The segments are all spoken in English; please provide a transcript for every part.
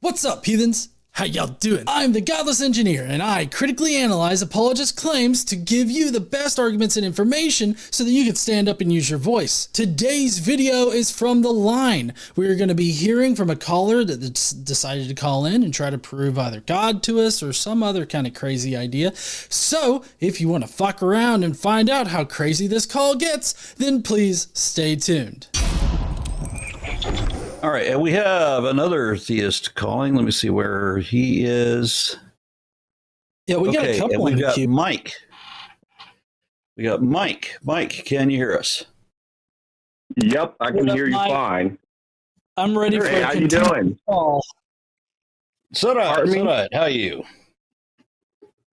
What's up, heathens? How y'all doing? I'm the Godless Engineer, and I critically analyze apologist claims to give you the best arguments and information so that you can stand up and use your voice. Today's video is from the line. We're going to be hearing from a caller that's decided to call in and try to prove either God to us or some other kind of crazy idea. So, if you want to fuck around and find out how crazy this call gets, then please stay tuned. All right, and we have another theist calling. Let me see where he is. Yeah, we got a couple in the queue. Mike. We got Mike. Mike, can you hear us? Yep, I can hear you fine. I'm ready for how you doing? Call. So how are you?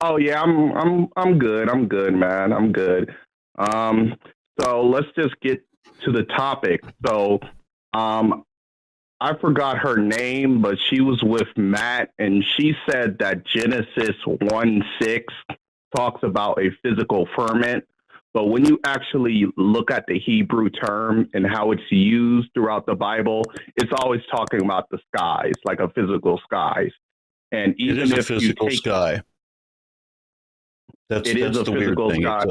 Oh yeah, I'm good. I'm good, man. I'm good. So let's just get to the topic. So I forgot her name, but she was with Matt, and she said that Genesis 1:6 talks about a physical firmament. But when you actually look at the Hebrew term and how it's used throughout the Bible, it's always talking about the skies, like a physical skies. And even it is if a physical sky. That's the weird thing. Sky.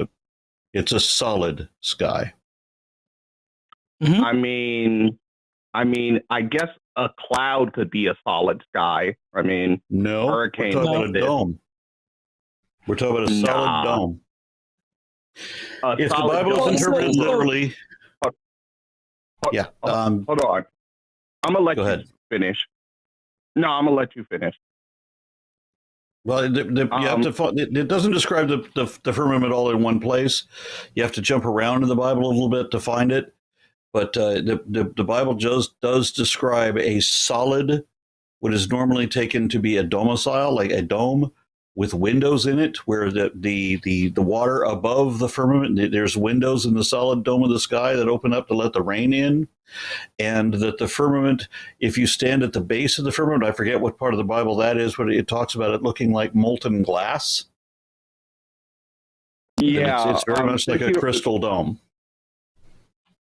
It's a solid sky. Mm-hmm. I mean, I guess a cloud could be a solid sky. I mean, no, hurricane. We're talking about a dome. We're talking about a solid dome. If the Bible is interpreted literally, hold on. I'm gonna let you finish. No, I'm gonna let you finish. Well, you have to. It doesn't describe the firmament all in one place. You have to jump around in the Bible a little bit to find it. But the Bible does describe a solid, what is normally taken to be a domicile, like a dome with windows in it, where the water above the firmament, there's windows in the solid dome of the sky that open up to let the rain in, and that the firmament, if you stand at the base of the firmament, I forget what part of the Bible that is, but it talks about it looking like molten glass. Yeah, it's very much like a crystal dome.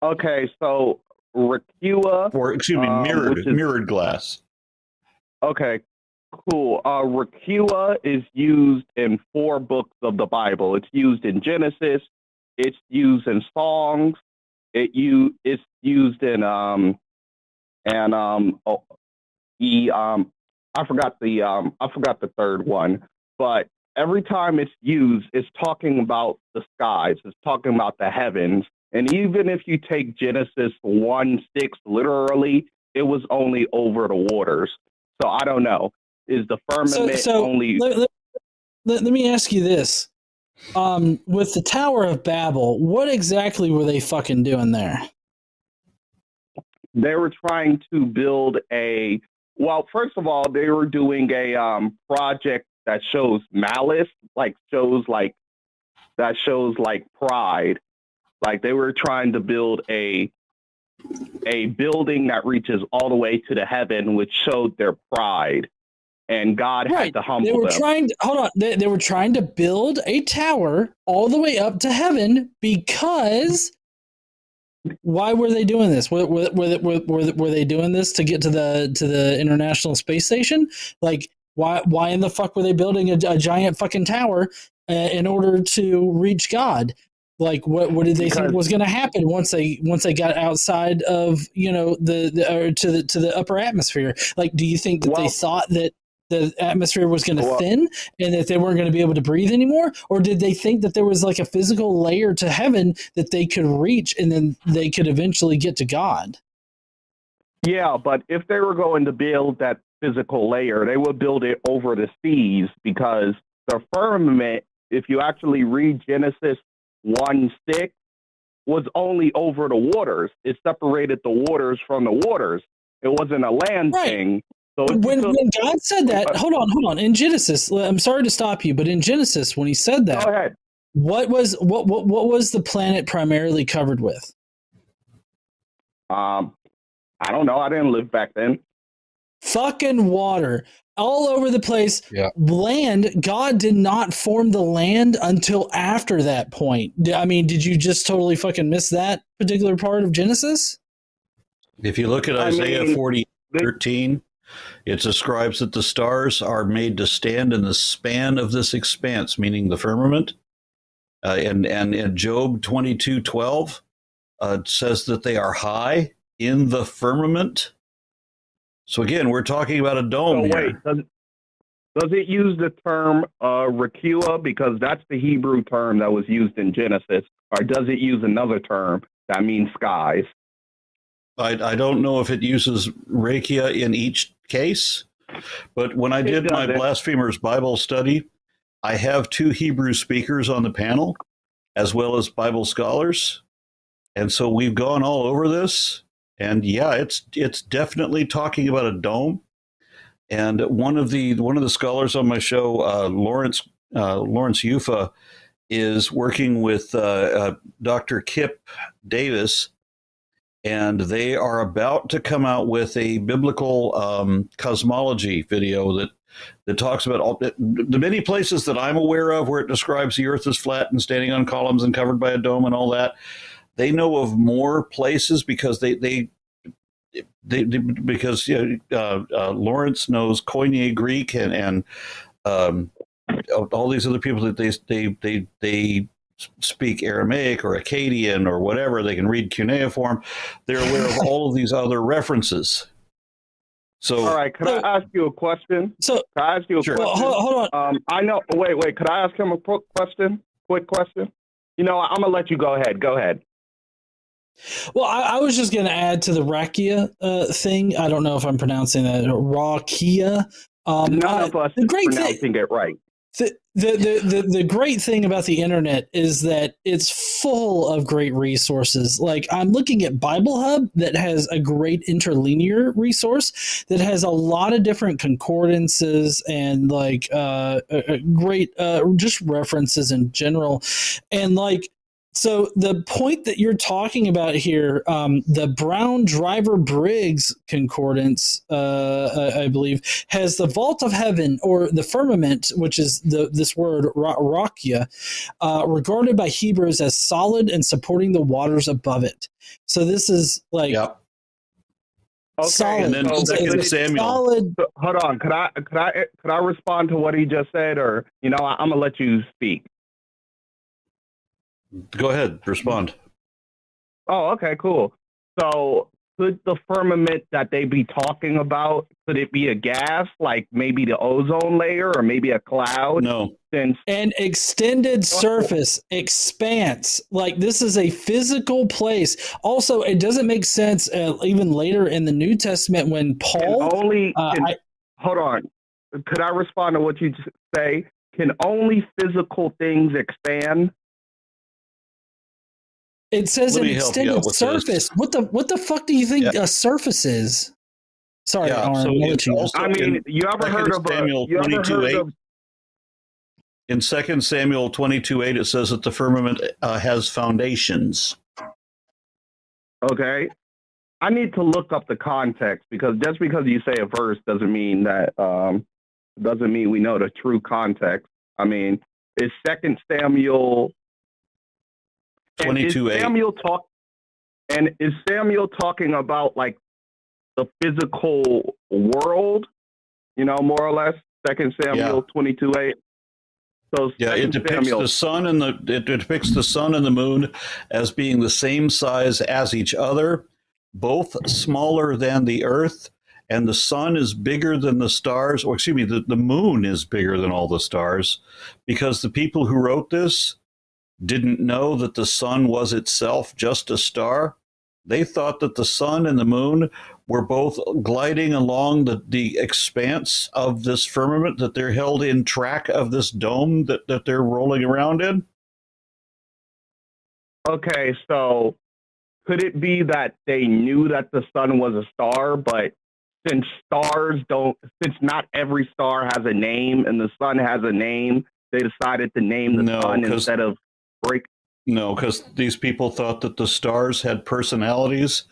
Okay, so Rakua, or excuse me, mirrored glass. Okay, cool. Rakua is used in 4 books of the Bible. It's used in Genesis. It's used in Songs. It's used in I forgot the third one. But every time it's used, it's talking about the skies. It's talking about the heavens. And even if you take Genesis 1:6 literally, it was only over the waters. So I don't know. Is the firmament only... Let me ask you this. With the Tower of Babel, what exactly were they fucking doing there? They were trying to build a... Well, first of all, they were doing a project that shows malice, that shows pride. Like they were trying to build a building that reaches all the way to the heaven, which showed their pride, and God had to humble them. They were trying to build a tower all the way up to heaven because. Why were they doing this? Were they doing this to get to the International Space Station? Like, why in the fuck were they building a giant fucking tower in order to reach God? Like, what did they think was going to happen once they got outside of to the upper atmosphere? Like, do you think that they thought that the atmosphere was going to thin and that they weren't going to be able to breathe anymore, or did they think that there was like a physical layer to heaven that they could reach and then they could eventually get to God? Yeah, but if they were going to build that physical layer, they would build it over the seas, because the firmament, if you actually read Genesis 1:6, was only over the waters. It separated the waters from the waters. It wasn't a land thing. So when God said that, hold on. In Genesis, I'm sorry to stop you, but in Genesis, when he said that, go ahead. What was the planet primarily covered with? I don't know. I didn't live back then. Fucking water. All over the place. Yeah. Land. God did not form the land until after that point. I mean, did you just totally fucking miss that particular part of Genesis? If you look at Isaiah 40:13, It describes that the stars are made to stand in the span of this expanse, meaning the firmament. And Job 22:12 says that they are high in the firmament. So again, we're talking about a dome here. Does it use the term Rakua, because that's the Hebrew term that was used in Genesis, or does it use another term that means skies? I don't know if it uses Rakia in each case, but when I did my Blasphemers Bible study, I have 2 Hebrew speakers on the panel, as well as Bible scholars. And so we've gone all over this. And yeah, it's definitely talking about a dome. And one of the scholars on my show, Lawrence Yufa, is working with Dr. Kip Davis, and they are about to come out with a biblical cosmology video that talks about all the many places that I'm aware of where it describes the earth is flat and standing on columns and covered by a dome and all that. They know of more places because because Lawrence knows Koine Greek and all these other people that they speak Aramaic or Akkadian or whatever. They can read cuneiform. They're aware of all of these other references. So, all right, can I ask you a question? So, can I ask you a question? Well, hold on. I know. Wait. Could I ask him a quick question? Quick question. I'm gonna let you go ahead. Go ahead. Well, I was just going to add to the Rakia thing. I don't know if I'm pronouncing that Rakia. None of us is pronouncing it right. The great thing about the internet is that it's full of great resources. Like, I'm looking at Bible Hub that has a great interlinear resource that has a lot of different concordances and like great just references in general. And like, so the point that you're talking about here, the Brown Driver Briggs concordance, I believe, has the vault of heaven or the firmament, which is this word rakia, regarded by Hebrews as solid and supporting the waters above it. So this is like solid. And then Samuel. Solid. Hold on, could I respond to what he just said, or I'm gonna let you speak. Go ahead, respond. Oh, okay, cool. So could the firmament that they be talking about, could it be a gas, like maybe the ozone layer or maybe a cloud? No. Since an extended surface, expanse. Like, this is a physical place. Also, it doesn't make sense even later in the New Testament when Paul... hold on. Could I respond to what you just say? Can only physical things expand? It says an extended surface. What the fuck do you think a surface is? Sorry, Aaron. You ever heard of Samuel 22:8? In 2 Samuel 22:8, it says that the firmament has foundations. Okay. I need to look up the context, because just because you say a verse doesn't mean we know the true context. I mean, is 2 Samuel 22:8. Is Samuel talking about like the physical world? More or less. 2 Samuel 22:8. So it depicts the sun and the moon as being the same size as each other, both smaller than the earth, and the sun is bigger than the stars. Or excuse me, the moon is bigger than all the stars, because the people who wrote this didn't know that the sun was itself just a star. They thought that the sun and the moon were both gliding along the expanse of this firmament, that they're held in track of this dome that they're rolling around in. Okay, so could it be that they knew that the sun was a star, but since not every star has a name and the sun has a name, they decided to name the sun instead of No, because these people thought that the stars had personalities,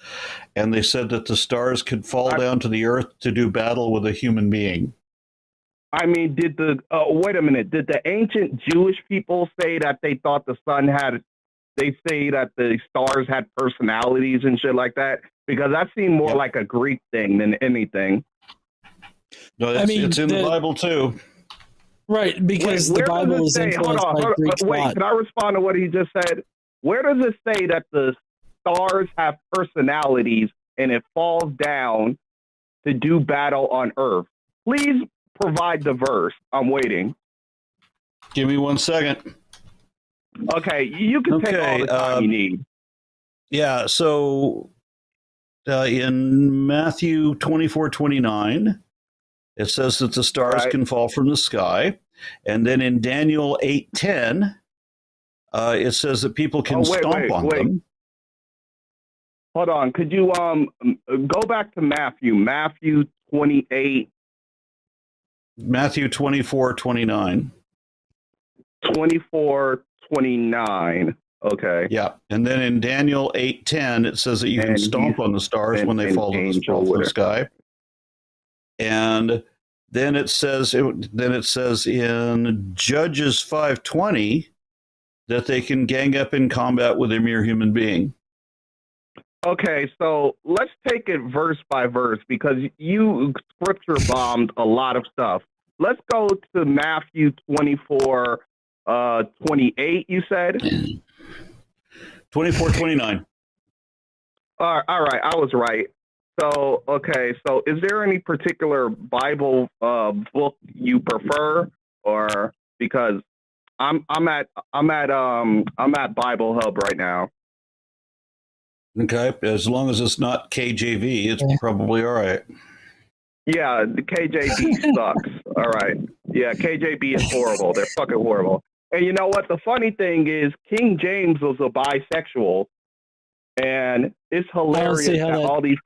and they said that the stars could fall down to the earth to do battle with a human being. I mean, wait a minute. Did the ancient Jewish people say that they thought the sun they say that the stars had personalities and shit like that? Because that seemed more like a Greek thing than anything. No, it's in the Bible too. Right, because the Bible is influenced by Greek thought. Can I respond to what he just said? Where does it say that the stars have personalities and it falls down to do battle on Earth? Please provide the verse. I'm waiting. Give me 1 second. Okay, you can take all the time you need. Yeah, so in Matthew 24:29, it says that the stars can fall from the sky. And then in Daniel 8:10, it says that people can stomp on them. Hold on. Could you go back to Matthew 28. Matthew 24:29. 24:29. Okay. Yeah. And then in Daniel 8:10, it says that you can stomp on the stars when they fall from the sky. And then it says in Judges 5:20 that they can gang up in combat with a mere human being. Okay, so let's take it verse by verse because you scripture bombed a lot of stuff. Let's go to Matthew 24:28. You said 24:29. All right, I was right. So, okay. So, is there any particular Bible book you prefer, or because I'm at Bible Hub right now? Okay, as long as it's not KJV, it's probably all right. Yeah, the KJV sucks. All right. Yeah, KJV is horrible. They're fucking horrible. And you know what? The funny thing is, King James was a bisexual, and it's hilarious that all these.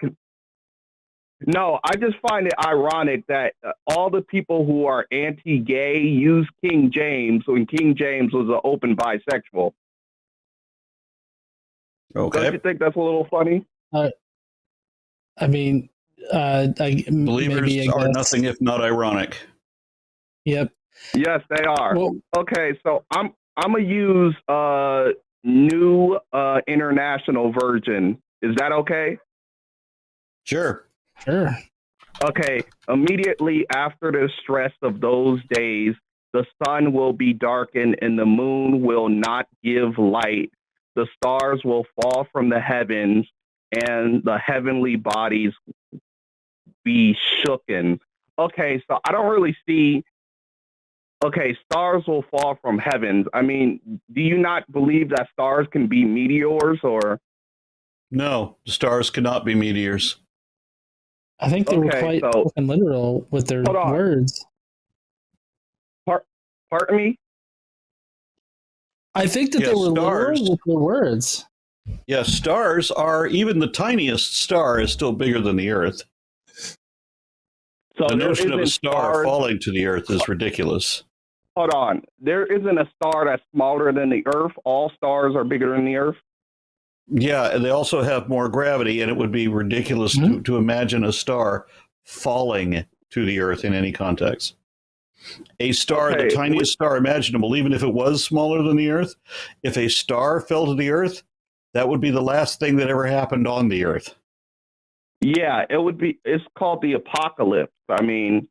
No, I just find it ironic that all the people who are anti-gay use King James when King James was an open bisexual. Okay. Don't you think that's a little funny? I mean, believers are nothing if not ironic. Yep. Yes, they are. Well, okay, so I'm gonna use New International Version. Is that okay? Sure. Sure. Okay. Immediately after the stress of those days, the sun will be darkened and the moon will not give light. The stars will fall from the heavens and the heavenly bodies be shooken. Okay, so I don't really see. Okay, stars will fall from heavens. I mean, do you not believe that stars can be meteors or? No, stars cannot be meteors. I think they were quite literal with their words. Pardon me? I think that they were literal with their words. Yeah, stars are, even the tiniest star is still bigger than the Earth. So the notion of a star falling to the Earth is ridiculous. Hold on. There isn't a star that's smaller than the Earth. All stars are bigger than the Earth. Yeah, and they also have more gravity, and it would be ridiculous to imagine a star falling to the Earth in any context. A star, the tiniest star imaginable, even if it was smaller than the Earth, if a star fell to the Earth, that would be the last thing that ever happened on the Earth. Yeah, it would be. It's called the apocalypse. I mean,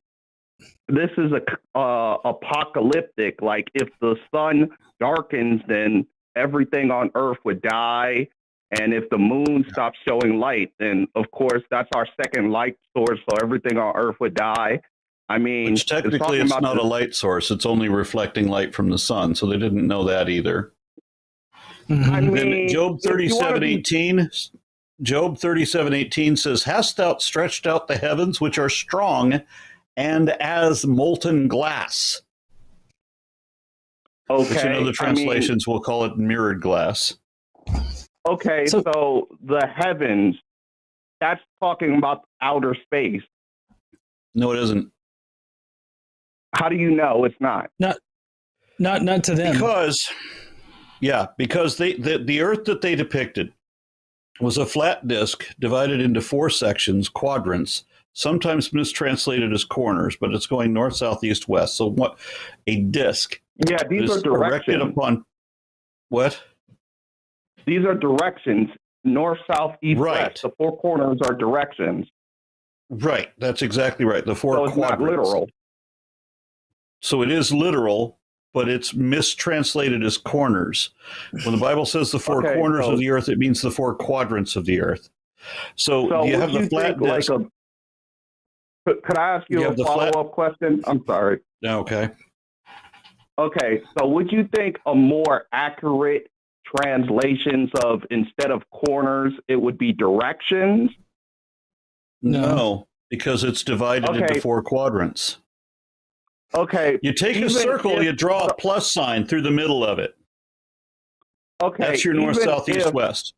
this is apocalyptic. Like, if the sun darkens, then everything on Earth would die. And if the moon stops showing light, then, of course, that's our second light source, so everything on Earth would die. I mean, which technically it's not a light source. It's only reflecting light from the sun, so they didn't know that either. I mean, then Job 37:18 says, "Hast thou stretched out the heavens, which are strong, and as molten glass?" Okay. Which in other translations will call it mirrored glass. Okay, so the heavens, that's talking about outer space. No, it isn't. How do you know it's not? Not to them. Because the Earth that they depicted was a flat disk divided into 4 sections, quadrants, sometimes mistranslated as corners, but it's going north, south, east, west. So what? A disk. Yeah, these are directions. Erected upon what? These are directions, north, south, east, right. west. The 4 corners are directions. Right. That's exactly right. The four So it's not quadrants. literal. So it is literal, but it's mistranslated as corners. When the Bible says the four Okay, corners so- of the earth, it means the four quadrants of the earth. So So you would have the you flat think disk. could I ask you You a have the flat- follow-up question? I'm sorry. Okay. Okay, so would you think a more accurate translations of, instead of corners, it would be directions? No, because it's divided Okay. into four quadrants. Okay. You take a even circle, if- you draw a plus sign through the middle of it. Okay. That's your north, even south, east, if- west.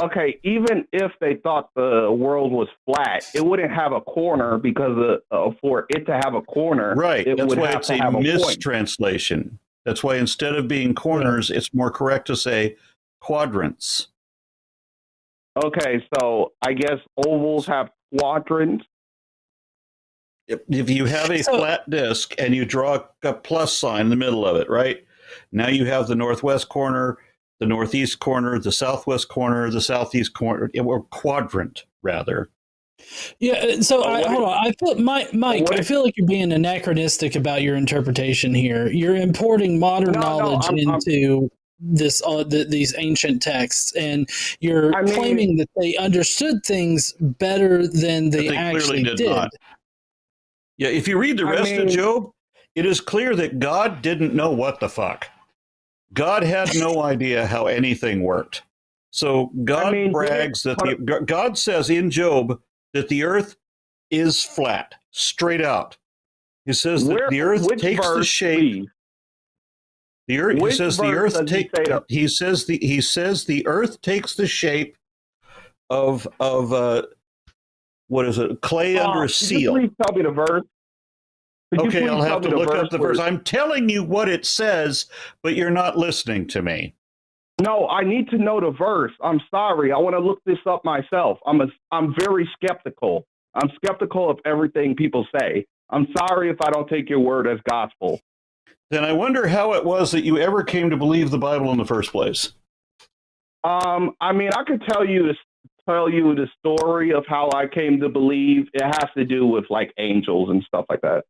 Okay, even if they thought the world was flat, it wouldn't have a corner because for it to have a corner, Right. it That's would why have it's to a have a point. mistranslation. That's why instead of being corners, it's more correct to say quadrants. Okay, so I guess ovals have quadrants. If you have a flat disk and you draw a plus sign in the middle of it, right? Now you have the northwest corner, the northeast corner, the southwest corner, the southeast corner, or quadrant, rather. Yeah, so hold on. I feel Mike. I feel like you're being anachronistic about your interpretation here. You're importing modern knowledge into these ancient texts, and you're claiming that they understood things better than they actually did. Not. Yeah, if you read the rest of Job, it is clear that God didn't know what the fuck. God had no idea how anything worked. So God brags that God says in Job that the earth is flat, straight out. He says that the earth takes the shape. The earth. He says the earth takes. He says the earth takes the shape of what is it? Clay under a seal. Could you please tell me the verse? Okay, I'll have to look up the verse. I'm telling you what it says, but you're not listening to me. No, I need to know the verse. I'm sorry. I want to look this up myself. I'm very skeptical. I'm skeptical of everything people say. I'm sorry if I don't take your word as gospel. Then I wonder how it was that you ever came to believe the Bible in the first place. I could tell you the story of how I came to believe. It has to do with like angels and stuff like that.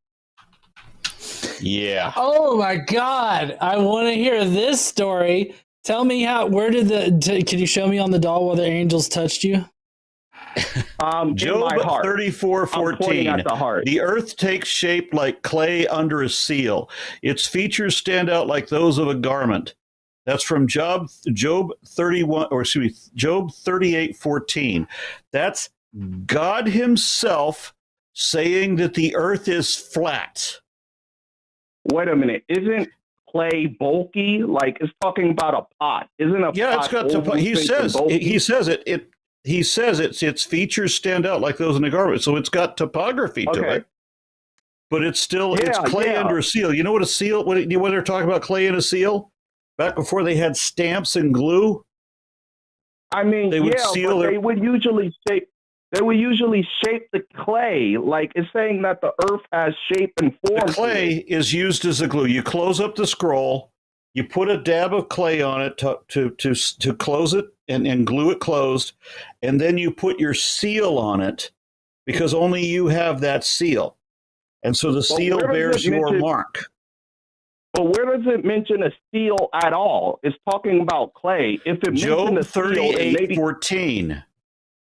Yeah. Oh my God. I want to hear this story. Tell me can you show me on the doll whether angels touched you? Job 34:14. The earth takes shape like clay under a seal. Its features stand out like those of a garment. That's from Job 38:14. That's God himself saying that the earth is flat. Wait a minute. Isn't clay bulky? Like, it's talking about a pot. Isn't a pot? Yeah, it's got to. He says its features stand out like those in a garment. So it's got topography to it. But it's still it's clay under a seal. You know what a seal? What they're talking about? Clay in a seal? Back before they had stamps and glue. They would seal. They would usually shape. They would usually shape the clay. Like, it's saying that the earth has shape and form. The clay is used as a glue. You close up the scroll, you put a dab of clay on it to close it and glue it closed, and then you put your seal on it because only you have that seal. And so the seal bears your mark. But where does it mention a seal at all? It's talking about clay. If it Job mentioned a seal, 38:14.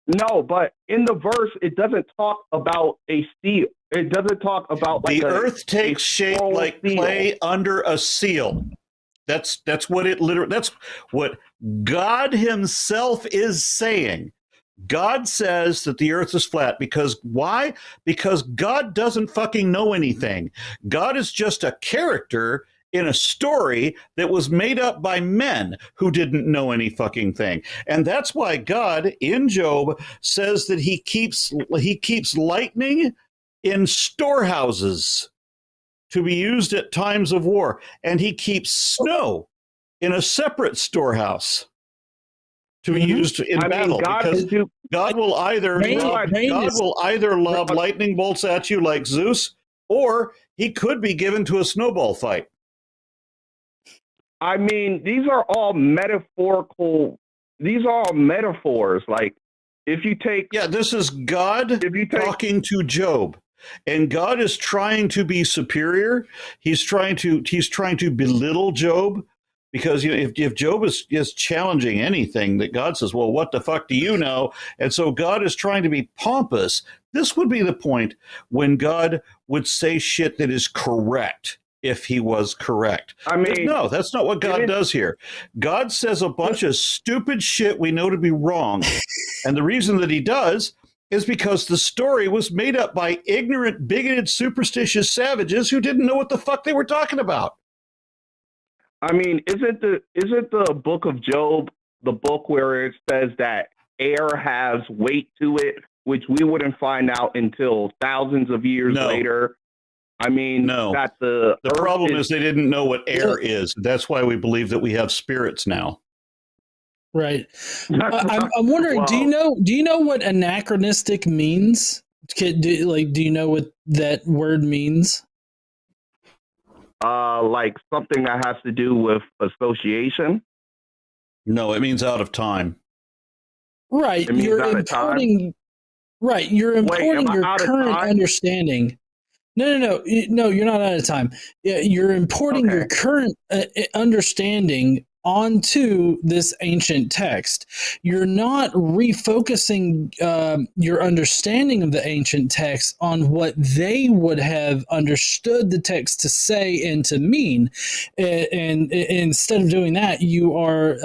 No, but in the verse, it doesn't talk about a seal. It doesn't talk about the earth takes shape like clay under a seal. That's what it literally. That's what God Himself is saying. God says that the earth is flat because why? Because God doesn't fucking know anything. God is just a character in a story that was made up by men who didn't know any fucking thing. And that's why God in Job says that he keeps lightning in storehouses to be used at times of war, and he keeps snow in a separate storehouse to be used in battle. Because God will either lob lightning bolts at you like Zeus, or he could be given to a snowball fight. These are all metaphorical. These are all metaphors. Like, if you take, Yeah, this is God if you take, talking to Job. And God is trying to be superior. He's trying to belittle Job, because if Job is challenging anything, that God says, well, what the fuck do you know? And so God is trying to be pompous. This would be the point when God would say shit that is correct, if he was correct. I mean, No, that's not what God does here. God says a bunch of stupid shit we know to be wrong. And the reason that he does is because the story was made up by ignorant, bigoted, superstitious savages who didn't know what the fuck they were talking about. I mean, isn't the book of Job the book where it says that air has weight to it, which we wouldn't find out until thousands of years later? I mean, no. That the problem is they didn't know what air is. That's why we believe that we have spirits now. Right. I'm wondering, do you know what anachronistic means? Do you know what that word means? Like something that has to do with association? No, it means out of time. Right. You're importing. Right. You're importing your current understanding. No, you're not out of time. You're importing your current understanding onto this ancient text. You're not refocusing your understanding of the ancient text on what they would have understood the text to say and to mean. And instead of doing that, you are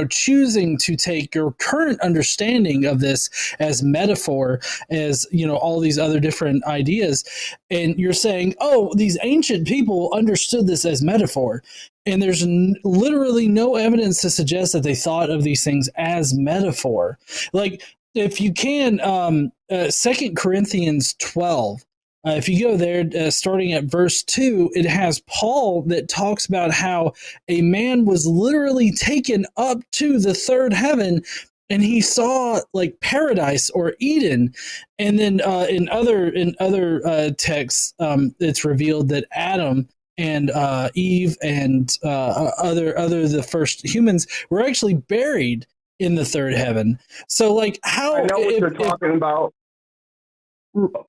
choosing to take your current understanding of this as metaphor, as all these other different ideas, and you're saying, oh, these ancient people understood this as metaphor, and there's literally no evidence to suggest that they thought of these things as metaphor. Like, if you can, 2 Corinthians 12, if you go there, starting at verse 2, it has Paul that talks about how a man was literally taken up to the third heaven, and he saw like paradise or Eden. And then in other texts, it's revealed that Adam and Eve and other the first humans were actually buried in the third heaven. So, like, how? I know what you're talking about.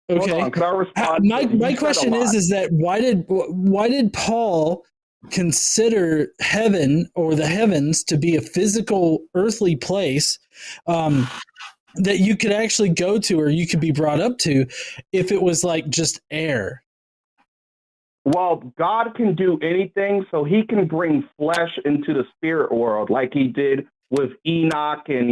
Okay. Can I respond? My question is that why did Paul consider heaven or the heavens to be a physical earthly place that you could actually go to, or you could be brought up to, if it was like just air? Well, God can do anything, so he can bring flesh into the spirit world like he did with Enoch and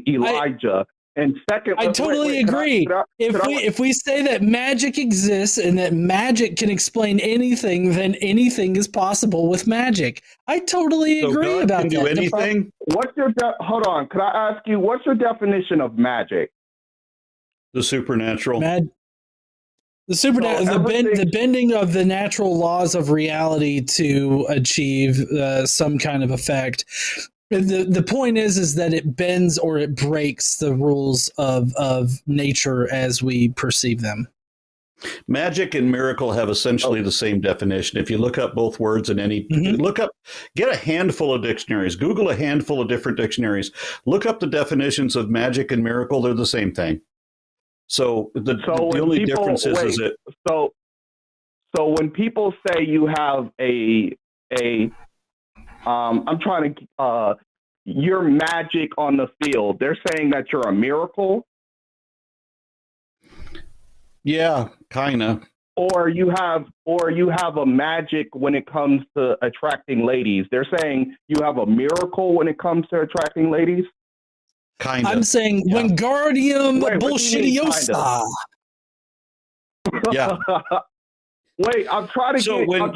Elijah. And second, I totally agree. If we say that magic exists and that magic can explain anything, then anything is possible with magic. I totally agree God about can that. Do anything? Hold on. Could I ask you, what's your definition of magic? The supernatural. The bending of the natural laws of reality to achieve some kind of effect. The point is that it bends or it breaks the rules of nature as we perceive them. Magic and miracle have essentially the same definition. If you look up both words in any, get a handful of dictionaries, Google a handful of different dictionaries, look up the definitions of magic and miracle. They're the same thing. So the only difference is it. So when people say you have I'm trying to, you're magic on the field, they're saying that you're a miracle? Yeah, kind of. Or you have a magic when it comes to attracting ladies. They're saying you have a miracle when it comes to attracting ladies? Kind of. I'm saying Wingardium Bullshitiosa. Yeah. Wait, I'm trying to So when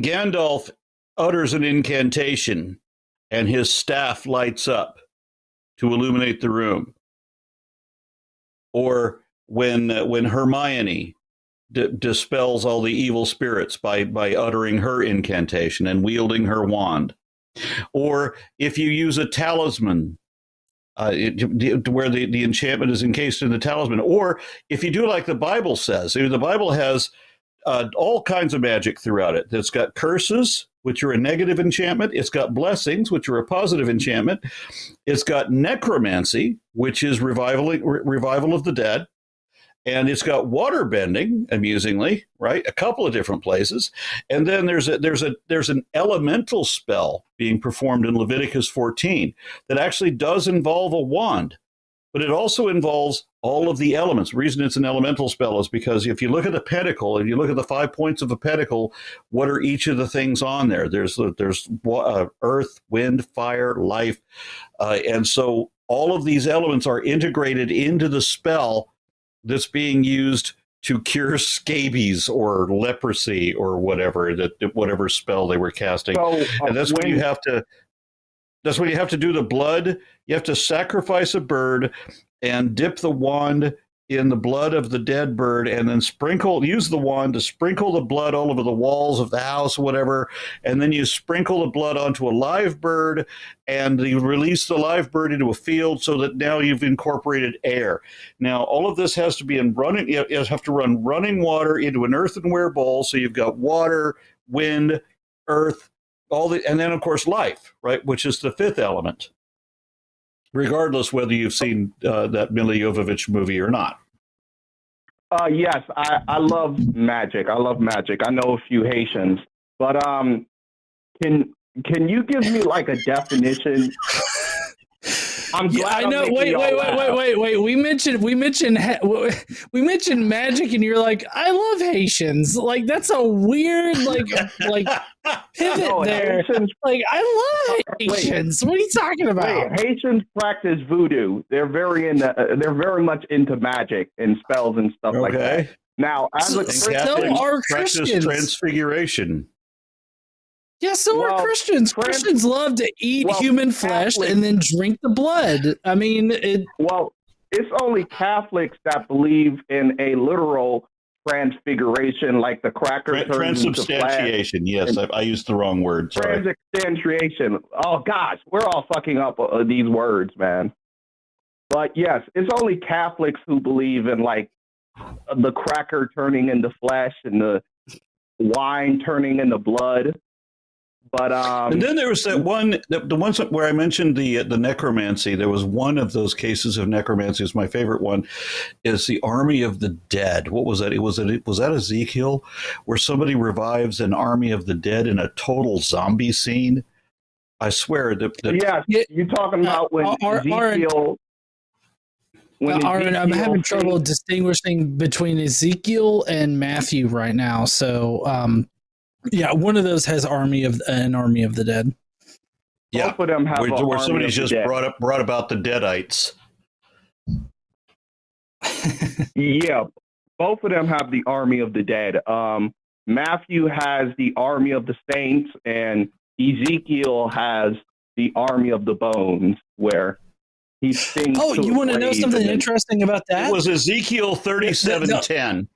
Gandalf utters an incantation and his staff lights up to illuminate the room, or when Hermione dispels all the evil spirits by uttering her incantation and wielding her wand, or if you use a talisman where the enchantment is encased in the talisman, or if you do like the Bible says, the Bible has all kinds of magic throughout it. It's got curses, which are a negative enchantment. It's got blessings, which are a positive enchantment. It's got necromancy, which is revival of the dead. And it's got water bending, amusingly, right? A couple of different places. And then there's an elemental spell being performed in Leviticus 14 that actually does involve a wand, but it also involves all of the elements. The reason it's an elemental spell is because if you look at the pentacle, if you look at the 5 points of a pentacle, what are each of the things on there? There's earth, wind, fire, life. And so all of these elements are integrated into the spell that's being used to cure scabies or leprosy or whatever spell they were casting. So, and that's when you have to. That's when you have to do the blood. You have to sacrifice a bird and dip the wand in the blood of the dead bird, and then use the wand to sprinkle the blood all over the walls of the house, whatever. And then you sprinkle the blood onto a live bird, and you release the live bird into a field so that now you've incorporated air. Now, all of this has to be you have to run running water into an earthenware bowl. So you've got water, wind, earth, and then of course life, right? Which is the fifth element. Regardless whether you've seen that Milla Jovovich movie or not. Yes, I love magic. I love magic. I know a few Haitians, but can you give me like a definition? I know. Wait. We mentioned magic, and you're like, I love Haitians. Like that's a weird like pivot there. Haitians, like I love Haitians. What are you talking about? Haitians practice voodoo. They're very much into magic and spells and stuff like that. Now, as a Christian, are practice Christians. Transfiguration. Yeah, so are Christians. Christians love to eat human flesh and then drink the blood. I mean, it's only Catholics that believe in a literal transfiguration, like the cracker turns into flesh. Transubstantiation. Yes, I used the wrong word. Sorry. Transubstantiation. Oh gosh, we're all fucking up these words, man. But yes, it's only Catholics who believe in like the cracker turning into flesh and the wine turning into blood. But and then there was that one, the ones where I mentioned the necromancy. There was one of those cases of necromancy. Is my favorite one. Is the army of the dead? What was that? Was that Ezekiel, where somebody revives an army of the dead in a total zombie scene? I swear that. Yeah, you're talking about when Ezekiel. Aaron, I'm having trouble distinguishing between Ezekiel and Matthew right now. So. Yeah, one of those has an army of the dead. Yeah, both of them have where somebody's just brought about the Deadites. Yeah, both of them have the army of the dead. Matthew has the army of the saints, and Ezekiel has the army of the bones, where he sings. Oh, you want to know something interesting about that? It was Ezekiel 37:10.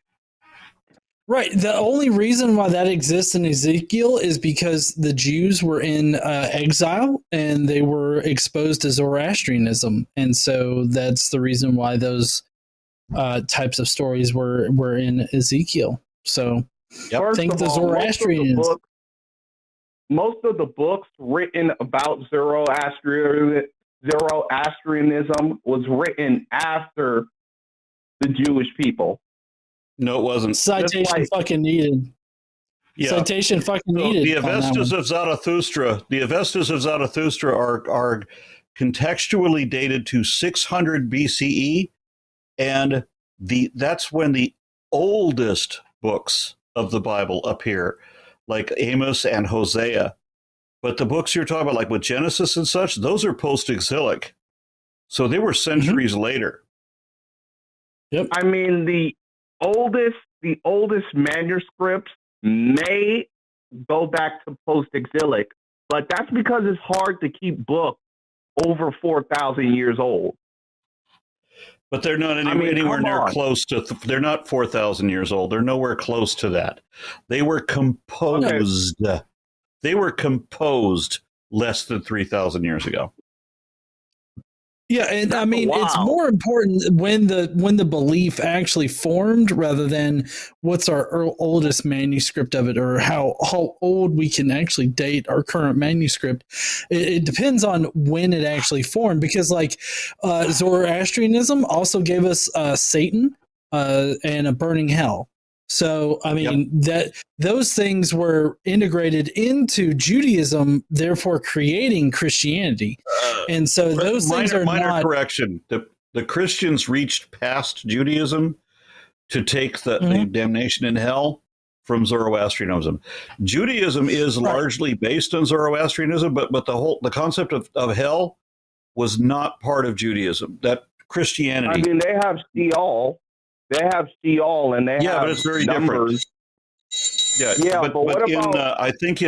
Right. The only reason why that exists in Ezekiel is because the Jews were in exile and they were exposed to Zoroastrianism. And so that's the reason why those types of stories were in Ezekiel. So think the Zoroastrians. Most of the books written about Zoroastrianism was written after the Jewish people. No, it wasn't. Citation fucking needed. Yeah. Citation fucking needed. The Avestas of Zarathustra. The Avestas of Zarathustra are contextually dated to 600 BCE, and that's when the oldest books of the Bible appear, like Amos and Hosea. But the books you're talking about, like with Genesis and such, those are post-exilic, so they were centuries later. Yep. I mean the oldest manuscripts may go back to post-exilic, but that's because it's hard to keep books over 4,000 years old. But they're not anywhere near close to. They're not 4,000 years old. They're nowhere close to that. They were composed. Okay. They were composed less than 3,000 years ago. Yeah, and I mean it's Wow. more important when the belief actually formed rather than what's our oldest manuscript of it or how old we can actually date our current manuscript. It depends on when it actually formed because like Zoroastrianism also gave us Satan and a burning hell. So I mean that those things were integrated into Judaism, therefore creating Christianity. And so those things are minor not correction. The Christians reached past Judaism to take the damnation in hell from Zoroastrianism. Judaism is largely based on Zoroastrianism, but the concept of hell was not part of Judaism. That Christianity. I mean, they have Sheol. They have Sheol, and they have but it's very numbers. different. Yeah, but what about? I think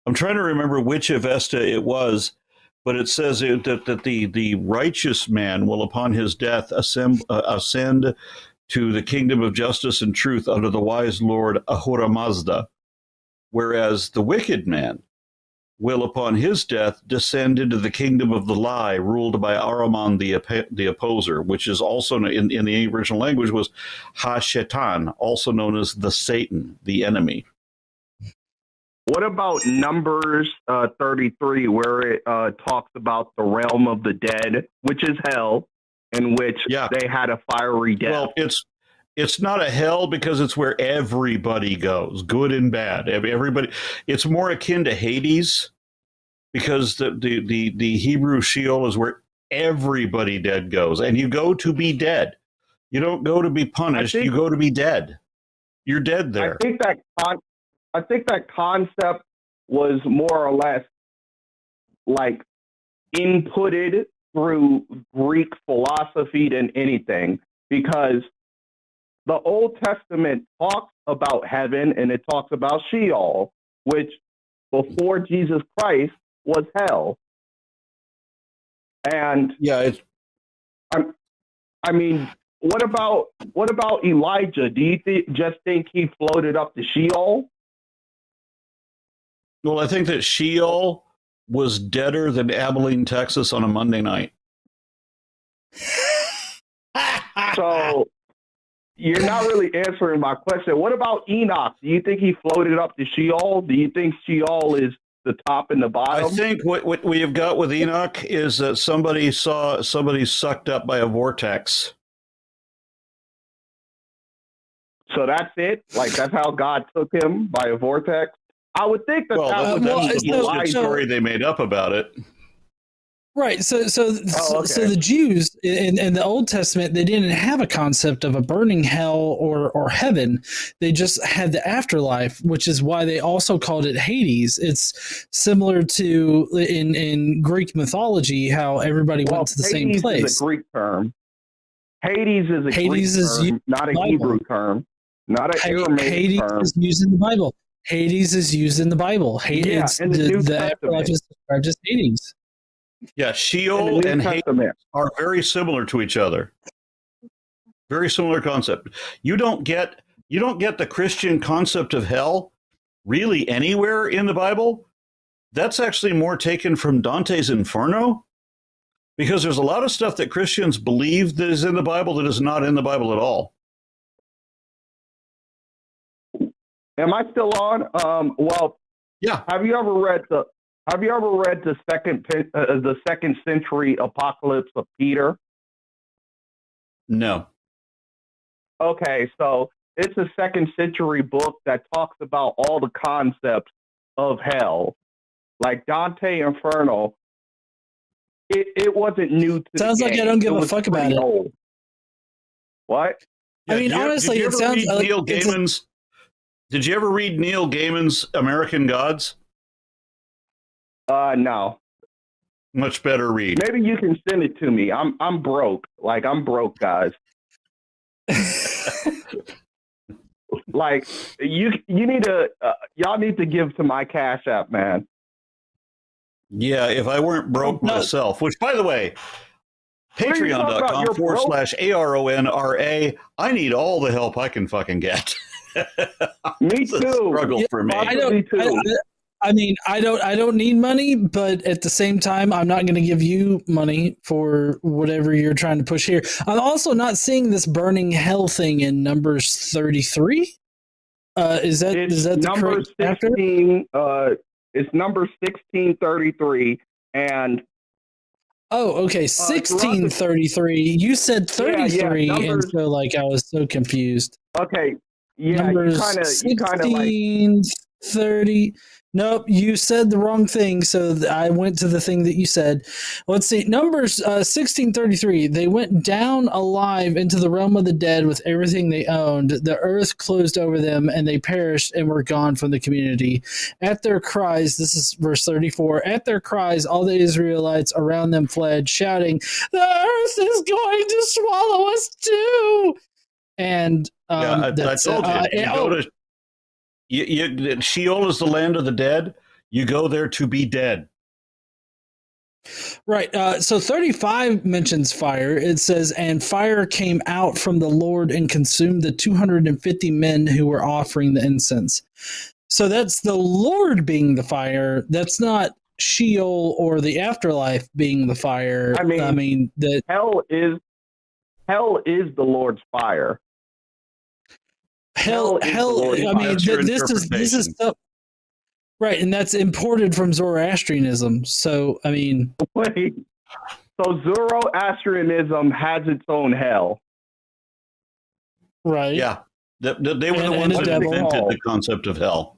I'm trying to remember which Avesta it was, but it says that the righteous man will, upon his death, ascend to the kingdom of justice and truth under the wise Lord Ahura Mazda, whereas the wicked man will, upon his death, descend into the kingdom of the lie, ruled by Ahriman the opposer, which is also in the original language was Ha-Shetan, also known as the Satan, the enemy. What about Numbers 33, where it talks about the realm of the dead, which is hell, in which they had a fiery death? Well, it's not a hell because it's where everybody goes, good and bad. Everybody. It's more akin to Hades because the Hebrew Sheol is where everybody dead goes, and you go to be dead. You don't go to be punished. You go to be dead. You're dead there. I think that concept was more or less like inputted through Greek philosophy than anything, because the Old Testament talks about heaven and it talks about Sheol, which before Jesus Christ was hell. And I mean, what about Elijah? Do you just think he floated up to Sheol? Well, I think that Sheol was deader than Abilene, Texas on a Monday night. So you're not really answering my question. What about Enoch? Do you think he floated up to Sheol? Do you think Sheol is the top and the bottom? I think what we have got with Enoch is that somebody saw somebody sucked up by a vortex. So that's it? Like, that's how God took him, by a vortex? I would think that that's the story they made up about it. Right. So the Jews in the Old Testament, they didn't have a concept of a burning hell or heaven. They just had the afterlife, which is why they also called it Hades. It's similar to in Greek mythology, how everybody went to the same place. Hades is a Greek term. Hades is a Greek term, not a Hebrew term, not an Aramaic term. Hades is used in the Bible. Hades is used in the Bible. Hades, in the New the Testament. afterlife is described as Hades. Yeah, Sheol and Hades are very similar to each other. Very similar concept. You don't get the Christian concept of hell really anywhere in the Bible. That's actually more taken from Dante's Inferno, because there's a lot of stuff that Christians believe that is in the Bible that is not in the Bible at all. Am I still on? Well, yeah. Have you ever read the second century Apocalypse of Peter? No. Okay, so it's a second century book that talks about all the concepts of hell, like Dante Inferno. It wasn't new to. Sounds like I don't give a fuck about it. Old. What? Yeah, I mean, honestly, it sounds like Neil Gaiman's. Did you ever read Neil Gaiman's American Gods? No. Much better read. Maybe you can send it to me. I'm broke. Like, I'm broke, guys. Like, you need to y'all need to give to my Cash App, man. Yeah, if I weren't broke myself, which, by the way, patreon.com/ARONRA. I need all the help I can fucking get. Me too. Struggle for me. Me too. I mean, I don't need money, but at the same time, I'm not going to give you money for whatever you're trying to push here. I'm also not seeing this burning hell thing in Numbers 33. Is that the number correct chapter? 16? It's number 1633, and Oh, okay, 1633. You said 33, and so like I was so confused. Okay, yeah, Numbers you kind of like 1630. Nope, you said the wrong thing, so I went to the thing that you said. Let's see, Numbers 1633. They went down alive into the realm of the dead with everything they owned. The earth closed over them, and they perished and were gone from the community. At their cries, this is verse 34, at their cries, all the Israelites around them fled, shouting, "The earth is going to swallow us too!" And I told you, Sheol is the land of the dead. You go there to be dead. Right. So 35 mentions fire. It says, and fire came out from the Lord and consumed the 250 men who were offering the incense. So that's the Lord being the fire. That's not Sheol or the afterlife being the fire. I mean the hell is the Lord's fire. Hell. I mean, this is stuff, right, and that's imported from Zoroastrianism. So, I mean, wait. So Zoroastrianism has its own hell, right? Yeah, they were the ones that invented the concept of hell.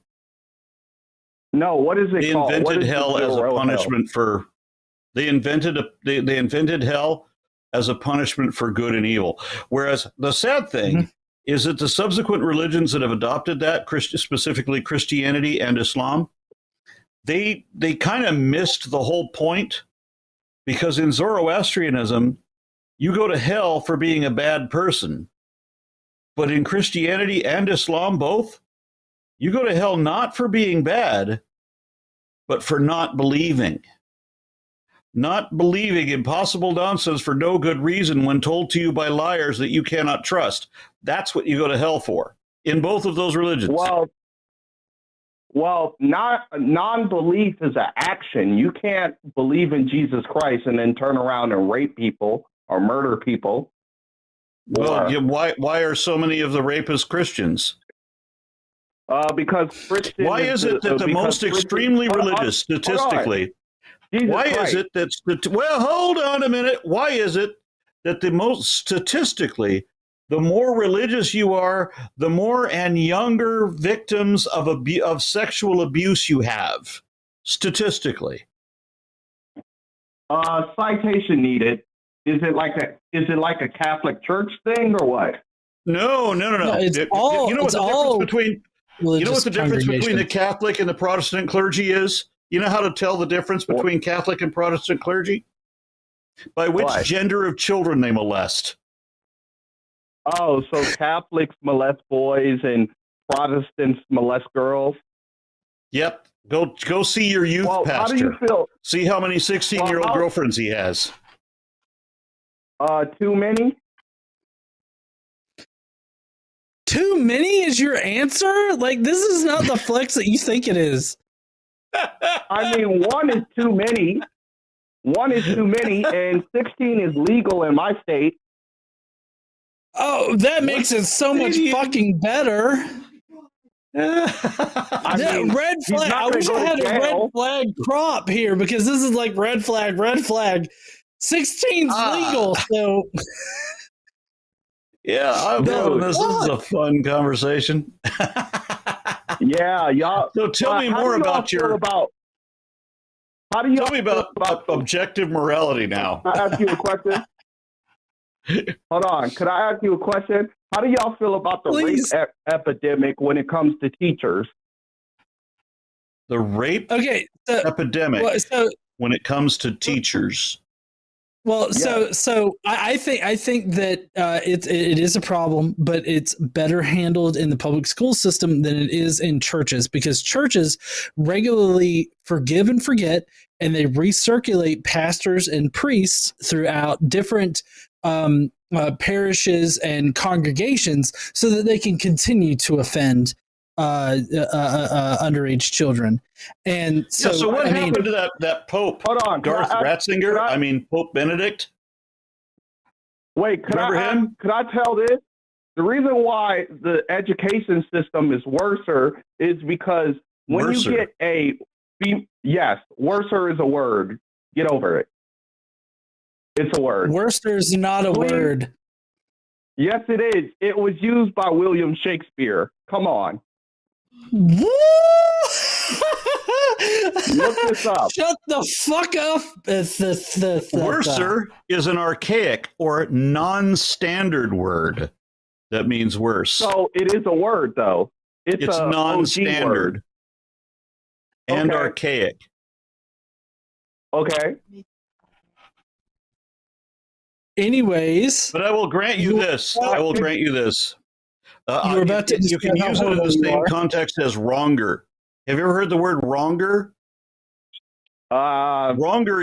No, what is it called? They invented hell as a punishment for. They invented hell as a punishment for good and evil. Whereas the sad thing is that the subsequent religions that have adopted that, specifically Christianity and Islam, they kind of missed the whole point, because in Zoroastrianism, you go to hell for being a bad person. But in Christianity and Islam both, you go to hell not for being bad, but for not believing. Not believing impossible nonsense for no good reason when told to you by liars that you cannot trust. That's what you go to hell for in both of those religions. Well, non-belief is an action. You can't believe in Jesus Christ and then turn around and rape people or murder people. Well, why are so many of the rapists Christians? Because Christians. Why is it that the most extremely religious, statistically? Why is it that, well, hold on a minute. Why is it that the most statistically, the more religious you are, the more and younger victims of sexual abuse you have, statistically? Citation needed. Is it like a Catholic Church thing or what? No. It's all, you know what the difference between the Catholic and the Protestant clergy is? You know how to tell the difference between Catholic and Protestant clergy? By which gender of children they molest. Oh, so Catholics molest boys and Protestants molest girls? Yep. Go see your youth pastor. How do you feel? See how many 16-year-old girlfriends he has. Too many? Too many is your answer? Like, this is not the flex that you think it is. I mean, one is too many. And 16 is legal in my state. Oh, that makes it so much fucking better. Red flag. I wish I had a red flag crop here, because this is like red flag. 16's legal, so. Yeah, this is a fun conversation. Yeah, y'all. So tell me more about tell me about objective morality now. Can I ask you a question? Hold on. Could I ask you a question? How do y'all feel about the rape epidemic when it comes to teachers? The rape epidemic when it comes to teachers. Well, so I think that it is a problem, but it's better handled in the public school system than it is in churches, because churches regularly forgive and forget, and they recirculate pastors and priests throughout different parishes and congregations so that they can continue to offend underage children. And so, so what happened to that Pope? Hold on, Darth Ratzinger? Pope Benedict? Wait, could Remember him? Could I tell this? The reason why the education system is worser is because when you get worser is a word. Get over it. It's a word. Worser is not a word. Yes, it is. It was used by William Shakespeare. Come on. Look this up. Shut the fuck up. Worser is an archaic or non-standard word that means worse. So it is a word, though. It's a non-standard and archaic. Okay. Anyways, but I will grant you this. You were about to. You can use it in the same context as wronger. Have you ever heard the word wronger? Wronger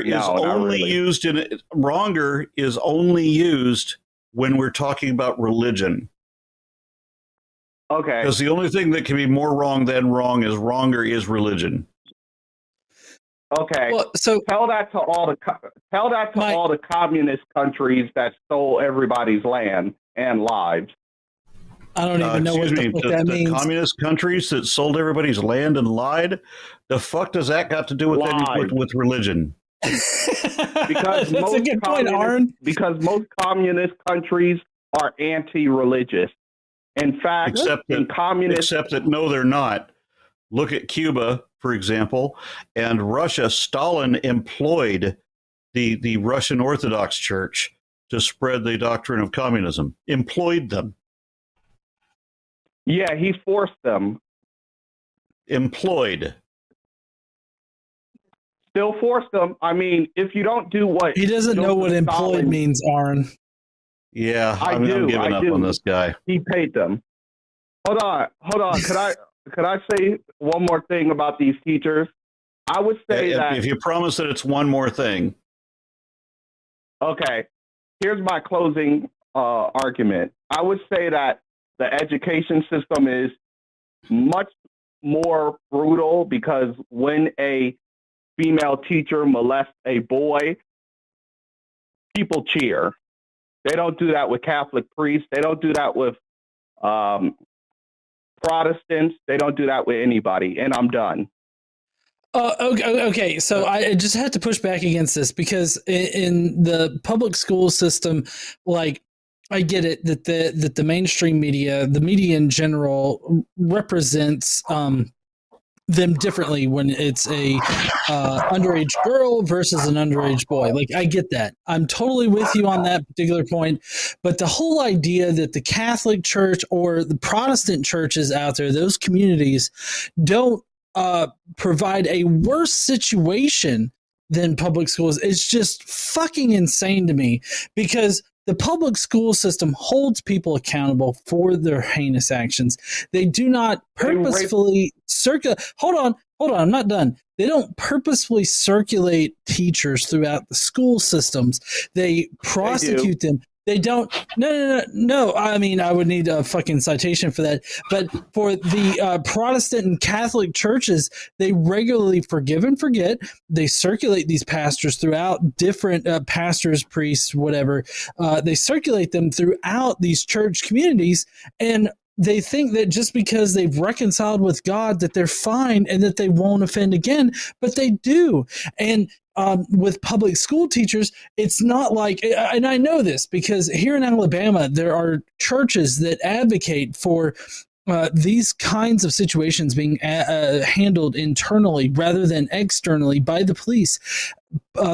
is only used when we're talking about religion. Okay. Because the only thing that can be more wrong than wrong is wronger is religion. Okay. Well, so tell that to all the communist countries that stole everybody's land and lives. I don't even know what the fuck that means. The communist countries that sold everybody's land and lied. The fuck does that got to do with religion? Because that's a good point, Aaron. Because most communist countries are anti-religious. In fact, except that no, they're not. Look at Cuba, for example, and Russia. Stalin employed the Russian Orthodox Church to spread the doctrine of communism. Employed them. Yeah, he forced them. Employed. Still forced them. I mean, if you don't do what... He doesn't know what employed means, Aaron. Yeah, I'm giving up on this guy. He paid them. Hold on. Could I say one more thing about these teachers? I would say that... If you promise that it's one more thing. Okay. Here's my closing argument. I would say that the education system is much more brutal because when a female teacher molests a boy, people cheer. They don't do that with Catholic priests. They don't do that with Protestants. They don't do that with anybody. And I'm done. Okay. So I just had to push back against this because in the public school system, like, I get it that the mainstream media, the media in general, represents them differently when it's a underage girl versus an underage boy. Like, I get that. I'm totally with you on that particular point. But the whole idea that the Catholic Church or the Protestant churches out there, those communities, don't provide a worse situation than public schools is just fucking insane to me, because the public school system holds people accountable for their heinous actions. They do not purposefully circulate. Hold on, I'm not done. They don't purposefully circulate teachers throughout the school systems. They prosecute them. They don't. No. I mean, I would need a fucking citation for that. But for the Protestant and Catholic churches, they regularly forgive and forget. They circulate these pastors throughout different pastors, priests, whatever. They circulate them throughout these church communities, and they think that just because they've reconciled with God that they're fine and that they won't offend again, but they do. And with public school teachers, it's not like, and I know this because here in Alabama, there are churches that advocate for these kinds of situations being handled internally rather than externally by the police.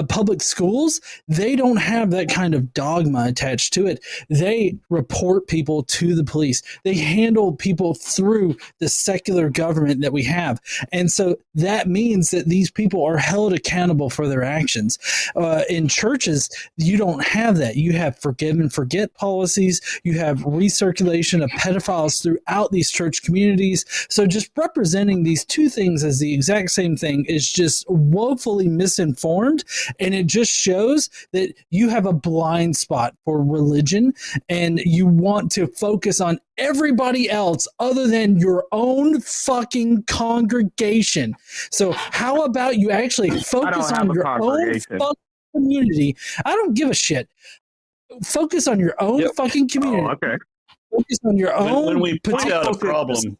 Public schools, they don't have that kind of dogma attached to it. They report people to the police. They handle people through the secular government that we have. And so that means that these people are held accountable for their actions. In churches, you don't have that. You have forgive and forget policies. You have recirculation of pedophiles throughout these church communities. So just representing these two things as the exact same thing is just woefully misinformed. informed, and it just shows that you have a blind spot for religion and you want to focus on everybody else other than your own fucking congregation. So how about you actually focus on your own fucking community? I don't give a shit. Focus on your own fucking community. Oh, okay. Focus on your own. When we point out a problem,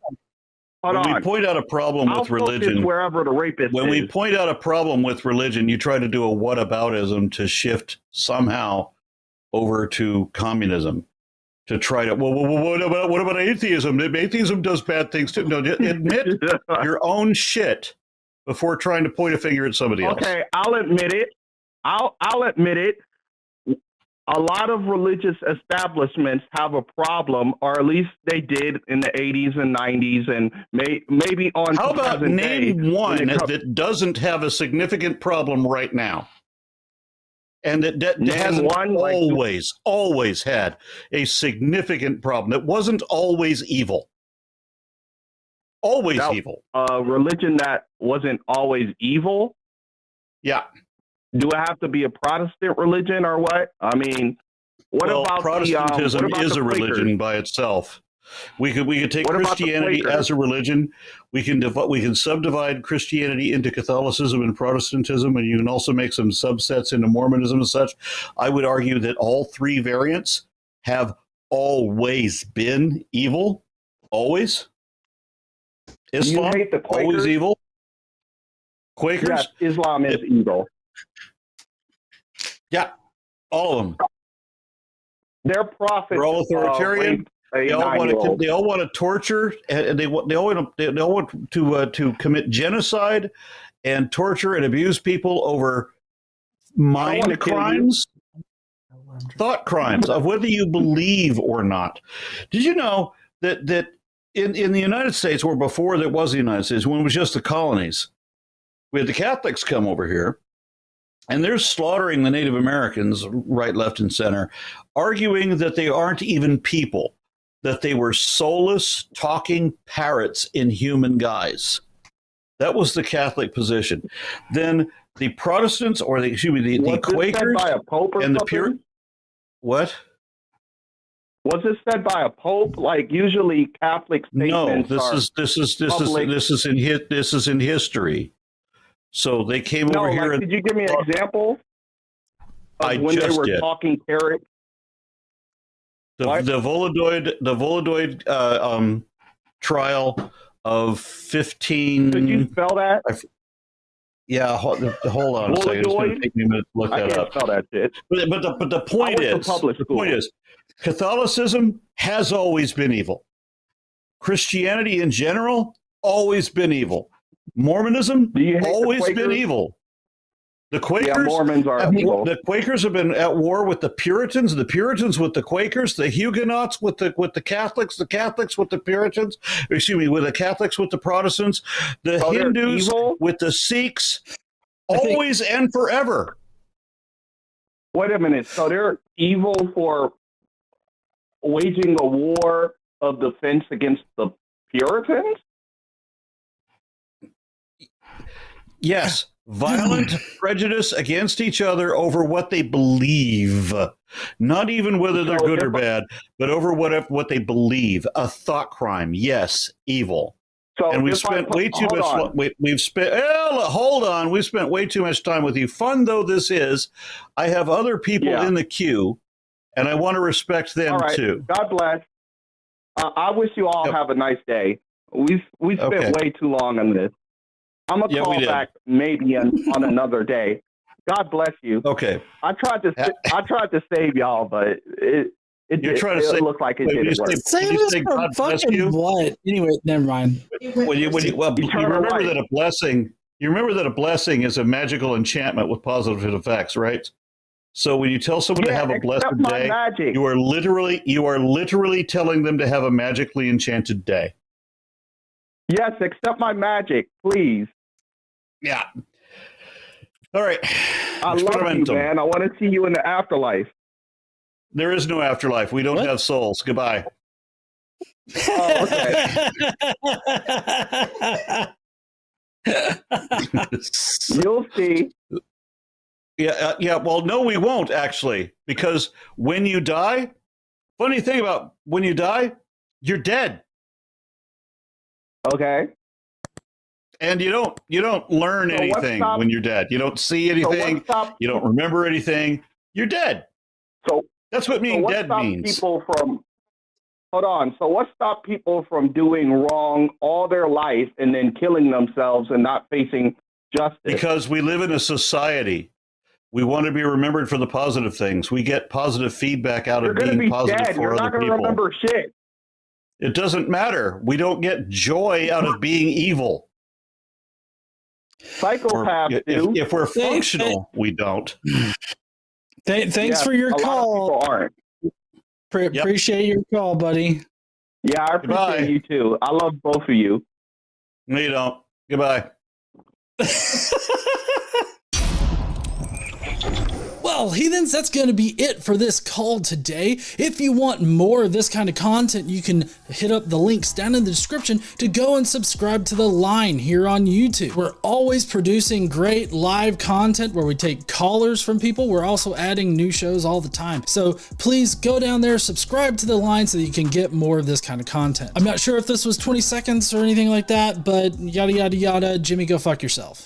we point out a problem with religion, wherever the rapist when is. we point out a problem with religion, you try to do a whataboutism to shift somehow over to communism. To try to what about atheism? Atheism does bad things too. No, admit your own shit before trying to point a finger at somebody else. Okay, I'll admit it. I'll admit it. A lot of religious establishments have a problem, or at least they did in the 80s and 90s, and maybe on. How about name one that doesn't have a significant problem right now? And that hasn't always had a significant problem. It wasn't always evil. Always evil. A religion that wasn't always evil? Yeah. Do it have to be a Protestant religion or what? I mean, what about Protestantism is a religion by itself. We could take Christianity as a religion. We can subdivide Christianity into Catholicism and Protestantism, and you can also make some subsets into Mormonism and such. I would argue that all three variants have always been evil. Always. Islam, you hate the Quakers? Always evil. Quakers? Yes, Islam is evil. Yeah, all of them. Their prophets are all authoritarian. They all want to torture, and they all want to commit genocide and torture and abuse people over mind crimes, thought crimes of whether you believe or not. Did you know that in the United States, or before there was the United States, when it was just the colonies, we had the Catholics come over here, and they're slaughtering the Native Americans right, left, and center, arguing that they aren't even people, that they were soulless, talking parrots in human guise. That was the Catholic position. Then the Protestants, or the Quakers, by a pope or and something? the Puritans. What? Was this said by a pope? Like usually Catholic statements this is in history. So they came over here. Could you give me an example of when they were talking parrots? The Volodoid trial of 15. Could you spell that? Yeah, hold on a second. It's going to take me a minute to look that up. Spell that shit. But the point is, Catholicism has always been evil. Christianity in general, always been evil. Mormonism, always been evil. The Quakers, Mormons are evil. The Quakers have been at war with the Puritans with the Quakers, the Huguenots with the Catholics with the Puritans, with the Catholics with the Protestants, the Hindus with the Sikhs, always and forever. Wait a minute. So they're evil for waging a war of defense against the Puritans? Yes. Violent prejudice against each other over what they believe. Not even whether they're good or bad, but over what they believe. A thought crime. Yes, evil. So and we've spent way too much. We've spent. Hold on. We've spent way too much time with you. Fun though this is, I have other people in the queue, and I want to respect them too. God bless. I wish you all have a nice day. We spent way too long on this. I'm going to call back maybe on another day. God bless you. Okay. I tried to save y'all, but it looked like it didn't work. Save us from fucking what? Anyway, never mind. You remember that a blessing. You remember that a blessing is a magical enchantment with positive effects, right? So when you tell someone to have a blessed day, you are literally telling them to have a magically enchanted day. Yes, accept my magic, please. Yeah. All right. I love you, man. I want to see you in the afterlife. There is no afterlife. We don't have souls. Goodbye. Oh, okay. You'll see. Yeah. Well, no, we won't actually, because when you die, funny thing about when you die, you're dead, Okay. and you don't learn So what anything stops- when you're dead. You don't see anything. You don't remember anything. You're dead. So That's what being what dead stops means. people from? Hold on. So what stopped people from doing wrong all their life and then killing themselves and not facing justice? Because we live in a society. We want to be remembered for the positive things. We get positive feedback out You're of going to being be positive dead. for You're other not going to people. remember shit. It doesn't matter. We don't get joy out of being evil. Psychopaths do. If we're functional, we don't. Thanks Yes, for your a call. lot of people aren't. Appreciate your call, buddy. Yeah, I Goodbye. appreciate you too. I love both of you. No, you don't. Goodbye. Well, heathens, that's going to be it for this call today. If you want more of this kind of content, you can hit up the links down in the description to go and subscribe to The Line here on YouTube. We're always producing great live content where we take callers from people. We're also adding new shows all the time. So please go down there, subscribe to The Line so that you can get more of this kind of content. I'm not sure if this was 20 seconds or anything like that, but yada, yada, yada. Jimmy, go fuck yourself.